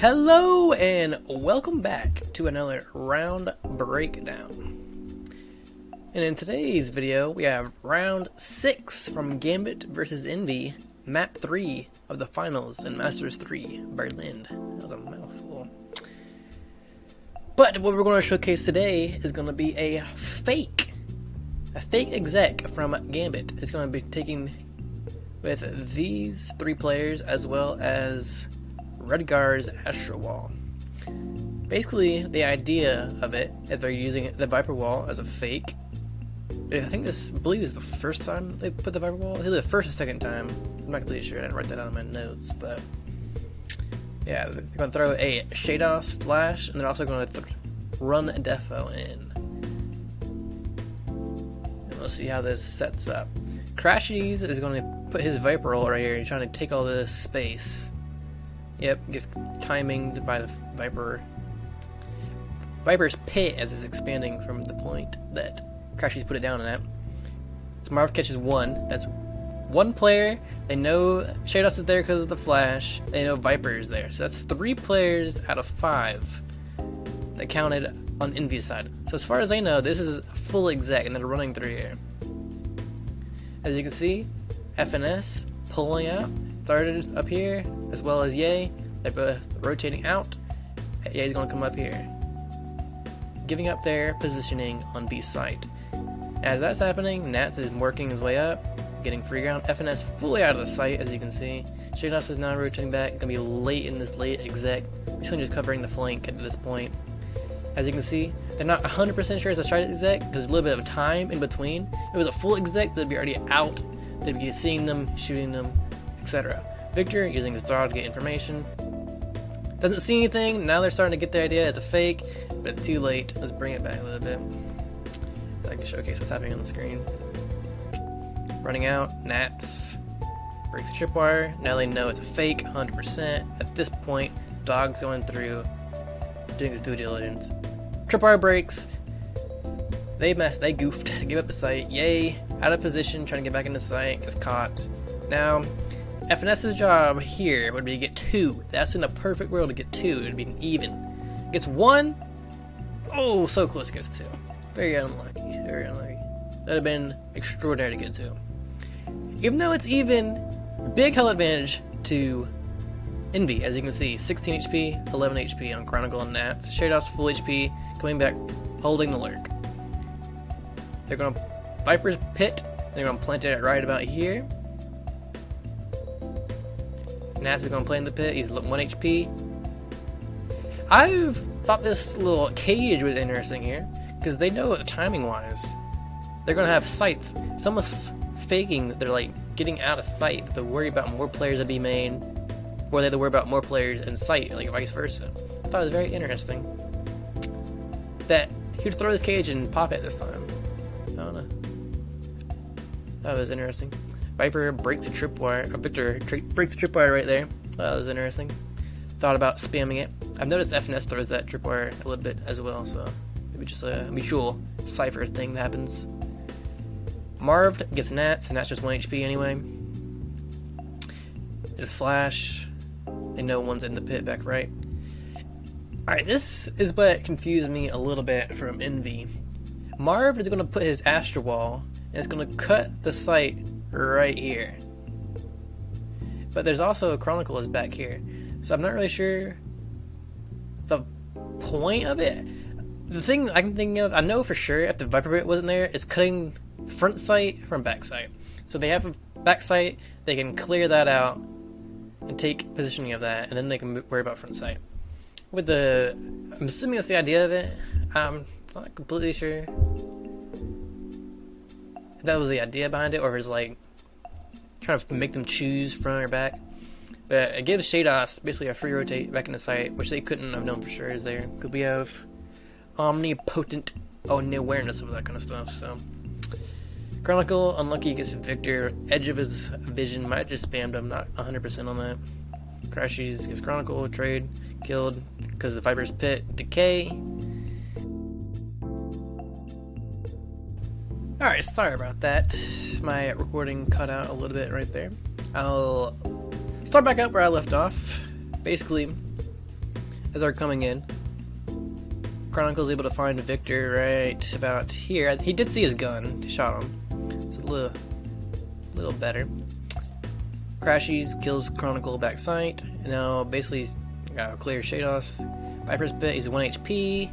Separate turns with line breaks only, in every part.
Hello and welcome back to another round breakdown. And in today's video we have round 6 from Gambit vs Envy, map 3 of the finals in Masters 3 Berlin. That was a mouthful. But what we're going to showcase today is going to be a fake exec from Gambit. It's going to be taking with these 3 players as well as Redgar's Astro Wall. Basically, the idea of it is they're using the Viper Wall as a fake. I believe is the first time they put the Viper Wall. Either the first or second time. I'm not completely sure. I didn't write that down in my notes, but yeah, they're going to throw a Shados flash, and they're also going to run a Defo in. And we'll see how this sets up. Crashies is going to put his Viper Roll right here. He's trying to take all this space. Yep, gets timinged by the Viper's pit as it's expanding from the point that Crashies put it down at. So Marv catches 1. That's 1 player. They know Shados is there because of the flash. They know Viper is there. So that's 3 players out of 5 that counted on Envy's side. So as far as they know, this is a full exec and they're running through here. As you can see, FNS pulling out. Started up here, as well as Ye. They're both rotating out. Ye's going to come up here, giving up their positioning on B site. As that's happening, Nats is working his way up, getting free ground. FNS fully out of the sight, as you can see. Shados is now rotating back. Going to be late in this late exec. Basically just covering the flank at this point. As you can see, they're not 100% sure it's a straight exec. There's a little bit of time in between. If it was a full exec, they'd be already out. They'd be seeing them, shooting them, etc. Victor using his dog to get information. Doesn't see anything. Now they're starting to get the idea it's a fake, but it's too late. Let's bring it back a little bit. I can showcase what's happening on the screen. Running out. Nats breaks the tripwire. Now they know it's a fake 100%. At this point, dog's going through, doing his due diligence. Tripwire breaks. They goofed. Give up the site. Yay. Out of position, trying to get back into sight. Gets caught. Now, FNS's job here would be to get 2. That's in a perfect world to get 2. It would be an even. Gets 1. Oh, so close gets 2. Very unlucky. Very unlucky. That would have been extraordinary to get 2. Even though it's even, big health advantage to Envy. As you can see, 16 HP, 11 HP on Chronicle and Nats. Shados full HP, coming back, holding the lurk. They're going to Viper's Pit. They're going to plant it right about here. Nats is going to play in the pit. He's 1 HP. I've thought this little cage was interesting here because they know timing wise they're going to have sights. It's almost faking that they're like getting out of sight. They worry about more players at B main, or they have to worry about more players in sight, like vice versa. I thought it was very interesting that he would throw this cage and pop it this time. I don't know. That was interesting. Viper breaks the tripwire. Victor breaks the tripwire right there. That was interesting. Thought about spamming it. I've noticed FNS throws that tripwire a little bit as well, so maybe just a mutual cipher thing that happens. Marv gets Nats, and that's just 1 HP anyway. There's a flash. They know one's in the pit back right. Alright, this is what confused me a little bit from Envy. Marv is going to put his Astro Wall, and it's going to cut the site right here. But there's also a Chronicle is back here. So I'm not really sure the point of it. The thing I can think of, I know for sure if the Viper Pit wasn't there, it's cutting front sight from back sight. So they have a back sight, they can clear that out and take positioning of that, and then they can worry about front sight. I'm assuming that's the idea of it. I'm not completely sure if that was the idea behind it, or if it's like trying to make them choose front or back. But it gives Shados basically a free rotate back into sight, which they couldn't have known for sure is there, because we have omnipotent awareness of that kind of stuff. So Chronicle, unlucky, gets Victor, edge of his vision, might have just spammed him, not 100% on that. Crashies gets Chronicle, trade, killed because the Viper's Pit, decay. Alright, sorry about that. My recording cut out a little bit right there. I'll start back up where I left off. Basically, as they're coming in. Chronicle's able to find Victor right about here. He did see his gun, shot him. It's a little better. Crashies kills Chronicle back sight. Now basically got a clear Shados. Viper's bit, he's 1 HP.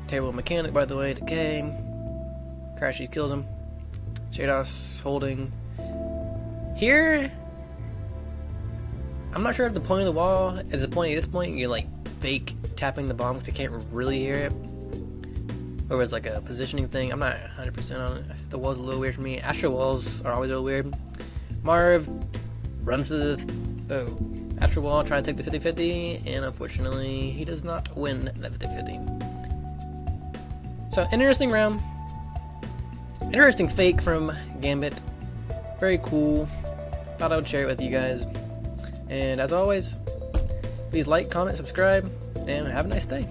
Terrible mechanic, by the way, decay. Crashies kills him. Shados holding. Here, I'm not sure if the point of the wall is the point. At this point, you're like fake tapping the bomb because you can't really hear it, or it's like a positioning thing. I'm not 100% on it. The wall's a little weird for me. Astral walls are always a little weird. Marv runs to the Astral wall, trying to take the 50-50, and unfortunately, he does not win that 50-50. So, interesting round. Interesting fake from Gambit. Very cool. Thought I would share it with you guys. And as always, please like, comment, subscribe, and have a nice day.